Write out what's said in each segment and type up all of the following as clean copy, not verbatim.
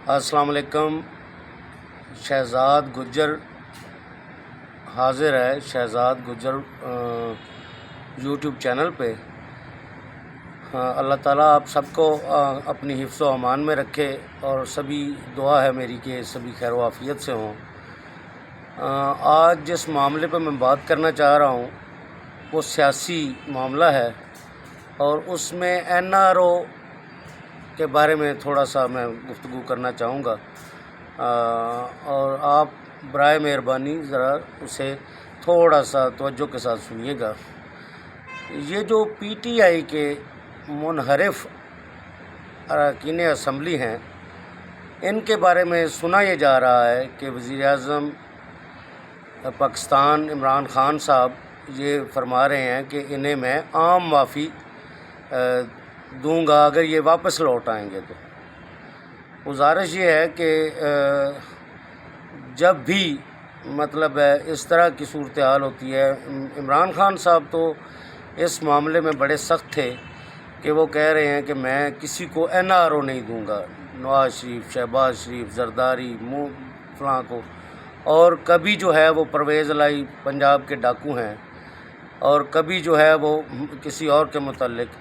السلام علیکم۔ شہزاد گجر حاضر ہے، شہزاد گجر یوٹیوب چینل پہ۔ اللہ تعالیٰ آپ سب کو اپنی حفظ و امان میں رکھے، اور سبھی دعا ہے میری کہ سبھی خیر و عافیت سے ہوں۔ آج جس معاملے پہ میں بات کرنا چاہ رہا ہوں وہ سیاسی معاملہ ہے، اور اس میں NRO کے بارے میں تھوڑا سا میں گفتگو کرنا چاہوں گا، اور آپ برائے مہربانی ذرا اسے تھوڑا سا توجہ کے ساتھ سنیے گا۔ یہ جو PTI کے منحرف اراکین اسمبلی ہیں، ان کے بارے میں سنا یہ جا رہا ہے کہ وزیر اعظم پاکستان عمران خان صاحب یہ فرما رہے ہیں کہ انہیں میں عام معافی دوں گا اگر یہ واپس لوٹ آئیں گے۔ تو گزارش یہ ہے کہ جب بھی مطلب اس طرح کی صورتحال ہوتی ہے، عمران خان صاحب تو اس معاملے میں بڑے سخت تھے کہ وہ کہہ رہے ہیں کہ میں کسی کو NRO نہیں دوں گا، نواز شریف، شہباز شریف، زرداری، فلاں کو، اور کبھی جو ہے وہ پرویز الہی پنجاب کے ڈاکو ہیں، اور کبھی جو ہے وہ کسی اور کے متعلق۔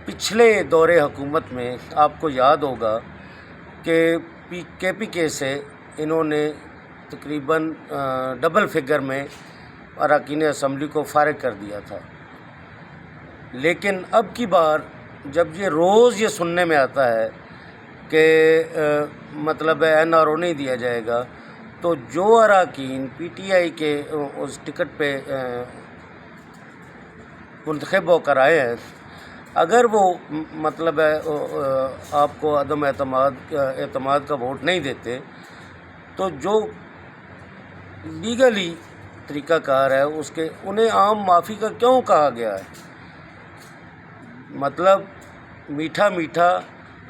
پچھلے دور حکومت میں آپ کو یاد ہوگا کہ KPK سے انہوں نے تقریباً ڈبل فگر میں اراکین اسمبلی کو فارغ کر دیا تھا، لیکن اب کی بار جب یہ روز یہ سننے میں آتا ہے کہ مطلب NRO نہیں دیا جائے گا، تو جو اراکین PTI کے اس ٹکٹ پہ منتخب ہو کر آئے ہیں، اگر وہ مطلب آپ کو عدم اعتماد کا ووٹ نہیں دیتے، تو جو لیگلی طریقہ کار ہے اس کے انہیں عام معافی کا کیوں کہا گیا ہے؟ مطلب میٹھا میٹھا،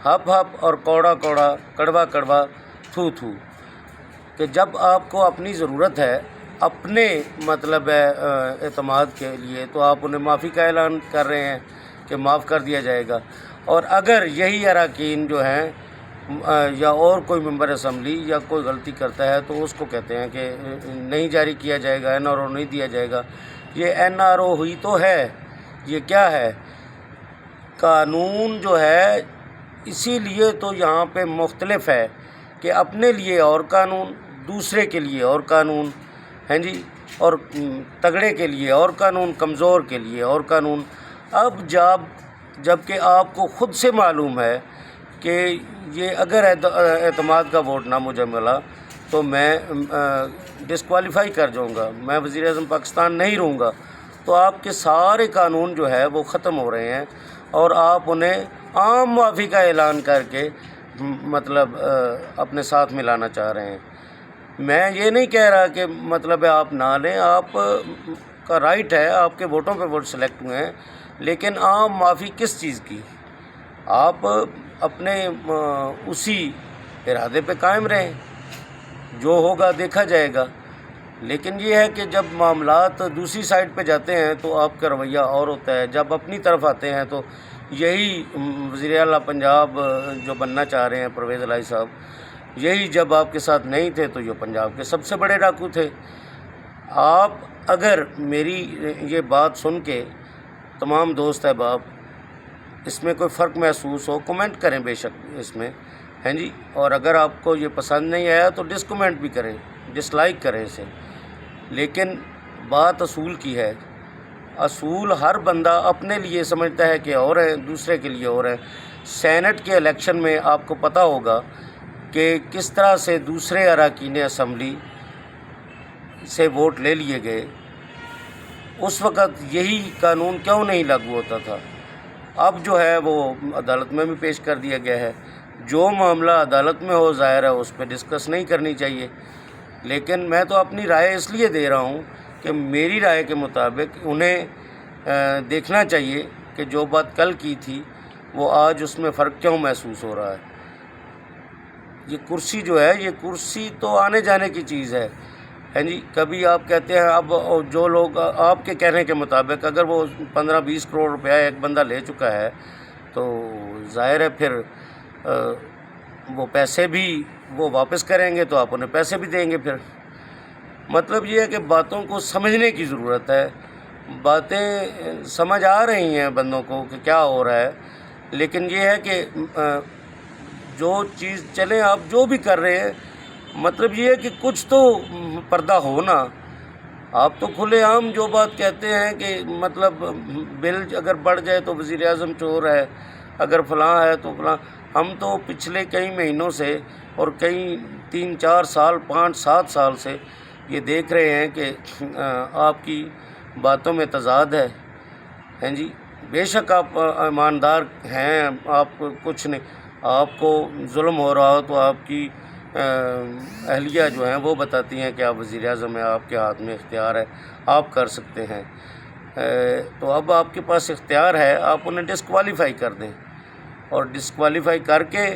ہپ ہپ، اور کوڑا کوڑا، کڑوا کڑوا، تھو تھو، کہ جب آپ کو اپنی ضرورت ہے اپنے مطلب اعتماد کے لیے تو آپ انہیں معافی کا اعلان کر رہے ہیں کہ معاف کر دیا جائے گا، اور اگر یہی اراکین جو ہیں یا اور کوئی ممبر اسمبلی یا کوئی غلطی کرتا ہے تو اس کو کہتے ہیں کہ نہیں جاری کیا جائے گا، NRO نہیں دیا جائے گا۔ یہ NRO ہوئی تو ہے، یہ کیا ہے؟ قانون جو ہے، اسی لیے تو یہاں پہ مختلف ہے کہ اپنے لیے اور قانون، دوسرے کے لیے اور قانون، ہیں جی، اور تگڑے کے لیے اور قانون، کمزور کے لیے اور قانون۔ اب جب کہ آپ کو خود سے معلوم ہے کہ یہ اگر اعتماد کا ووٹ نہ مجھے ملا تو میں ڈسکوالیفائی کر جاؤں گا، میں وزیر اعظم پاکستان نہیں رہوں گا، تو آپ کے سارے قانون جو ہے وہ ختم ہو رہے ہیں، اور آپ انہیں عام معافی کا اعلان کر کے مطلب اپنے ساتھ ملانا چاہ رہے ہیں۔ میں یہ نہیں کہہ رہا کہ مطلب آپ نہ لیں، آپ کا رائٹ ہے، آپ کے ووٹوں پہ ووٹ سلیکٹ ہوئے ہیں، لیکن عام معافی کس چیز کی؟ آپ اپنے اسی ارادے پہ قائم رہیں، جو ہوگا دیکھا جائے گا۔ لیکن یہ ہے کہ جب معاملات دوسری سائڈ پہ جاتے ہیں تو آپ کا رویہ اور ہوتا ہے، جب اپنی طرف آتے ہیں تو یہی وزیر اعلیٰ پنجاب جو بننا چاہ رہے ہیں پرویز الہی صاحب، یہی جب آپ کے ساتھ نہیں تھے تو یہ پنجاب کے سب سے بڑے ڈاکو تھے۔ آپ اگر میری یہ بات سن کے تمام دوست احباب اس میں کوئی فرق محسوس ہو، کمنٹ کریں بے شک اس میں، ہیں جی، اور اگر آپ کو یہ پسند نہیں آیا تو ڈس کمنٹ بھی کریں، ڈس لائک کریں اسے، لیکن بات اصول کی ہے۔ اصول ہر بندہ اپنے لیے سمجھتا ہے کہ اور ہے، دوسرے کے لیے اور ہے۔ سینٹ کے الیکشن میں آپ کو پتہ ہوگا کہ کس طرح سے دوسرے اراکین اسمبلی سے ووٹ لے لیے گئے، اس وقت یہی قانون کیوں نہیں لاگو ہوتا تھا؟ اب جو ہے وہ عدالت میں بھی پیش کر دیا گیا ہے۔ جو معاملہ عدالت میں ہو، ظاہر ہے اس پہ ڈسکس نہیں کرنی چاہیے، لیکن میں تو اپنی رائے اس لیے دے رہا ہوں کہ میری رائے کے مطابق انہیں دیکھنا چاہیے کہ جو بات کل کی تھی وہ آج اس میں فرق کیوں محسوس ہو رہا ہے۔ یہ کرسی جو ہے، یہ کرسی تو آنے جانے کی چیز ہے، ہیں جی۔ کبھی آپ کہتے ہیں، اب جو لوگ آپ کے کہنے کے مطابق اگر وہ 15-20 کروڑ روپیہ ایک بندہ لے چکا ہے تو ظاہر ہے پھر وہ پیسے بھی وہ واپس کریں گے تو آپ انہیں پیسے بھی دیں گے. پھر مطلب یہ ہے کہ باتوں کو سمجھنے کی ضرورت ہے. باتیں سمجھ آ رہی ہیں بندوں کو کہ کیا ہو رہا ہے، لیکن یہ ہے کہ جو چیز چلیں آپ جو بھی کر رہے ہیں، مطلب یہ ہے کہ کچھ تو پردہ ہو نا. آپ تو کھلے عام جو بات کہتے ہیں کہ مطلب بل اگر بڑھ جائے تو وزیر اعظم چور ہے، اگر فلاں ہے تو فلاں. ہم تو پچھلے کئی مہینوں سے اور کئی 3-4 سال 5-7 سال سے یہ دیکھ رہے ہیں کہ آپ کی باتوں میں تضاد ہے. ہیں جی، بے شک آپ ایماندار ہیں، آپ کو کچھ نہیں، آپ کو ظلم ہو رہا ہو تو آپ کی اہلیہ جو ہیں وہ بتاتی ہیں کہ آپ وزیر اعظم ہیں، آپ کے ہاتھ میں اختیار ہے، آپ کر سکتے ہیں. تو اب آپ کے پاس اختیار ہے، آپ انہیں ڈسکوالیفائی کر دیں، اور ڈسکوالیفائی کر کے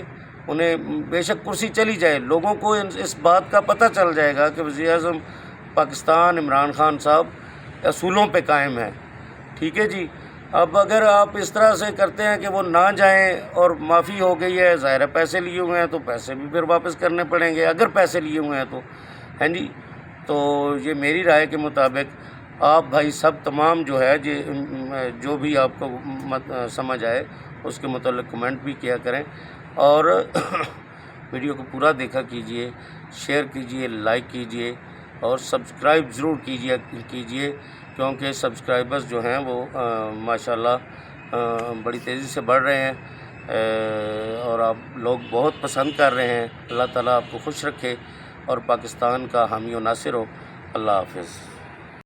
انہیں بے شک کرسی چلی جائے. لوگوں کو اس بات کا پتہ چل جائے گا کہ وزیر اعظم پاکستان عمران خان صاحب اصولوں پہ قائم ہے. ٹھیک ہے جی. اب اگر آپ اس طرح سے کرتے ہیں کہ وہ نہ جائیں اور معافی ہو گئی ہے، ظاہر ہے پیسے لیے ہوئے ہیں تو پیسے بھی پھر واپس کرنے پڑیں گے اگر پیسے لیے ہوئے ہیں تو. ہیں جی، تو یہ میری رائے کے مطابق آپ بھائی سب تمام جو ہے جو بھی آپ کو سمجھ آئے اس کے متعلق کمنٹ بھی کیا کریں، اور ویڈیو کو پورا دیکھا کیجئے، شیئر کیجئے، لائک کیجئے، اور سبسکرائب ضرور کیجئے کیونکہ سبسکرائبرز جو ہیں وہ ماشاءاللہ بڑی تیزی سے بڑھ رہے ہیں، اور آپ لوگ بہت پسند کر رہے ہیں. اللہ تعالیٰ آپ کو خوش رکھے اور پاکستان کا حامی و ناصر ہو. اللہ حافظ.